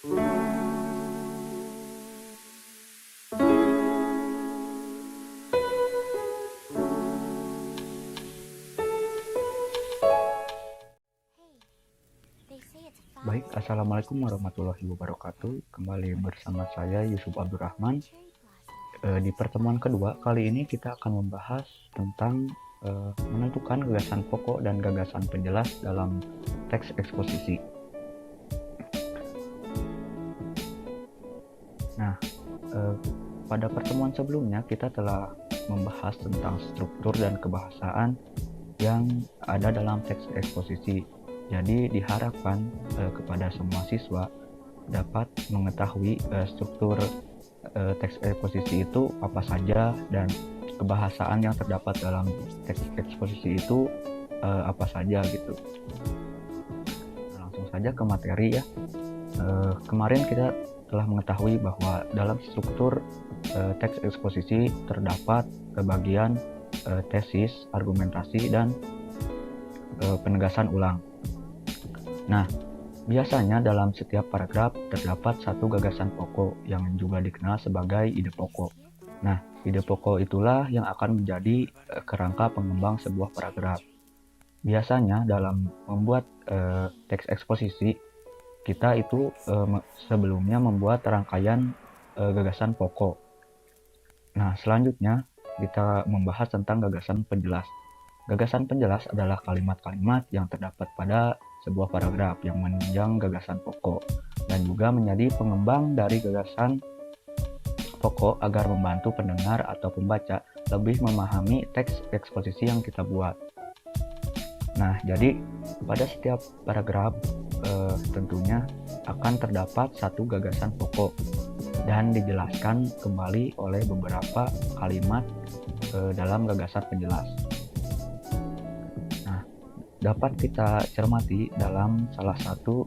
Baik, Assalamualaikum warahmatullahi wabarakatuh. Kembali bersama saya Yusuf Abdurrahman. Di pertemuan kedua, kali ini kita akan membahas tentang menentukan gagasan pokok dan gagasan penjelas dalam teks eksposisi. Nah, pada pertemuan sebelumnya kita telah membahas tentang struktur dan kebahasaan yang ada dalam teks eksposisi. Jadi diharapkan kepada semua siswa dapat mengetahui struktur teks eksposisi itu apa saja dan kebahasaan yang terdapat dalam teks eksposisi itu apa saja gitu. Langsung saja ke materi ya. Kemarin kita telah mengetahui bahwa dalam struktur teks eksposisi terdapat bagian tesis, argumentasi, dan penegasan ulang. Nah, biasanya dalam setiap paragraf terdapat satu gagasan pokok yang juga dikenal sebagai ide pokok. Nah, ide pokok itulah yang akan menjadi kerangka pengembang sebuah paragraf. Biasanya dalam membuat teks eksposisi, kita itu sebelumnya membuat rangkaian gagasan pokok. Nah, selanjutnya kita membahas tentang gagasan penjelas. Gagasan penjelas adalah kalimat-kalimat yang terdapat pada sebuah paragraf yang menunjang gagasan pokok dan juga menjadi pengembang dari gagasan pokok agar membantu pendengar atau pembaca lebih memahami teks eksposisi yang kita buat. Nah, jadi pada setiap paragraf tentunya akan terdapat satu gagasan pokok dan dijelaskan kembali oleh beberapa kalimat dalam gagasan penjelas. Dapat kita cermati dalam salah satu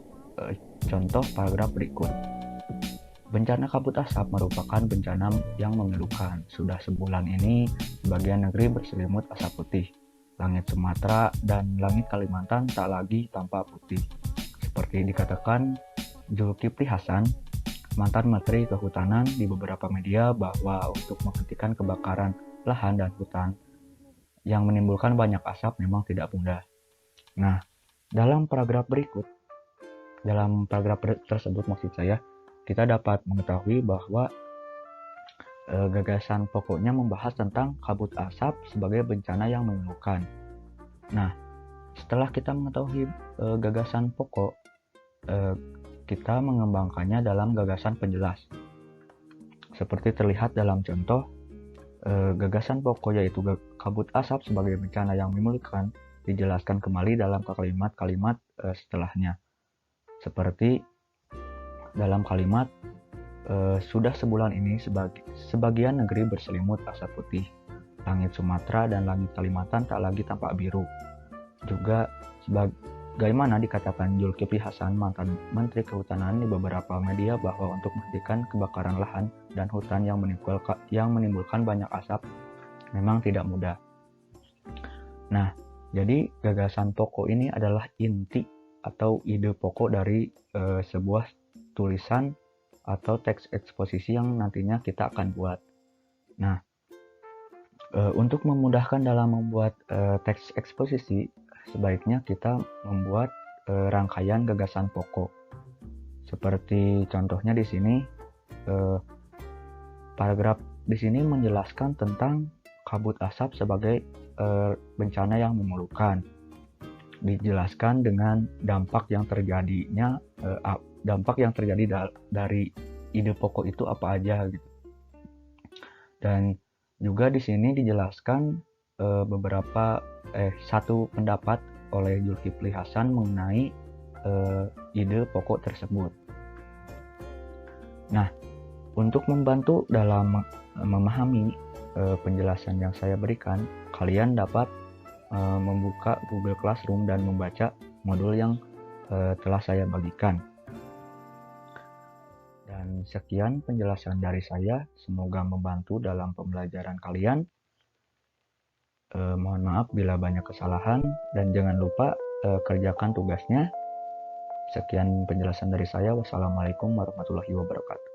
contoh paragraf berikut. Bencana kabut asap merupakan bencana yang memilukan. Sudah sebulan ini, sebagian negeri berselimut asap putih. Langit Sumatera dan langit Kalimantan tak lagi tampak putih. Seperti dikatakan Zulkifli Hasan, mantan Menteri Kehutanan, di beberapa media bahwa untuk menghentikan kebakaran lahan dan hutan yang menimbulkan banyak asap memang tidak mudah. Nah, dalam paragraf tersebut maksud saya, kita dapat mengetahui bahwa gagasan pokoknya membahas tentang kabut asap sebagai bencana yang memilukan. Nah, setelah kita mengetahui gagasan pokok, kita mengembangkannya dalam gagasan penjelas. Seperti terlihat dalam contoh, gagasan pokok yaitu kabut asap sebagai bencana yang memilukan dijelaskan kembali dalam kalimat-kalimat setelahnya. Seperti dalam kalimat, sudah sebulan ini sebagian negeri berselimut asap putih. Langit Sumatera dan langit Kalimantan tak lagi tampak biru. Juga sebagaimana dikatakan Zulkifli Hasan, mantan Menteri Kehutanan, di beberapa media bahwa untuk menghentikan kebakaran lahan dan hutan yang menimbulkan banyak asap memang tidak mudah. Nah, jadi gagasan pokok ini adalah inti atau ide pokok dari sebuah tulisan atau teks eksposisi yang nantinya kita akan buat. Nah, untuk memudahkan dalam membuat teks eksposisi, sebaiknya kita membuat rangkaian gagasan pokok. Seperti contohnya di sini, paragraf di sini menjelaskan tentang kabut asap sebagai bencana yang memilukan. Dijelaskan dengan dampak yang terjadi dari ide pokok itu apa aja gitu. Dan juga di sini dijelaskan satu pendapat oleh Zulkifli Hasan mengenai ide pokok tersebut. Nah, untuk membantu dalam memahami penjelasan yang saya berikan, kalian dapat membuka Google Classroom dan membaca modul yang telah saya bagikan. Dan sekian penjelasan dari saya, semoga membantu dalam pembelajaran kalian. Mohon maaf bila banyak kesalahan dan jangan lupa kerjakan tugasnya. Sekian penjelasan dari saya. Wassalamualaikum warahmatullahi wabarakatuh.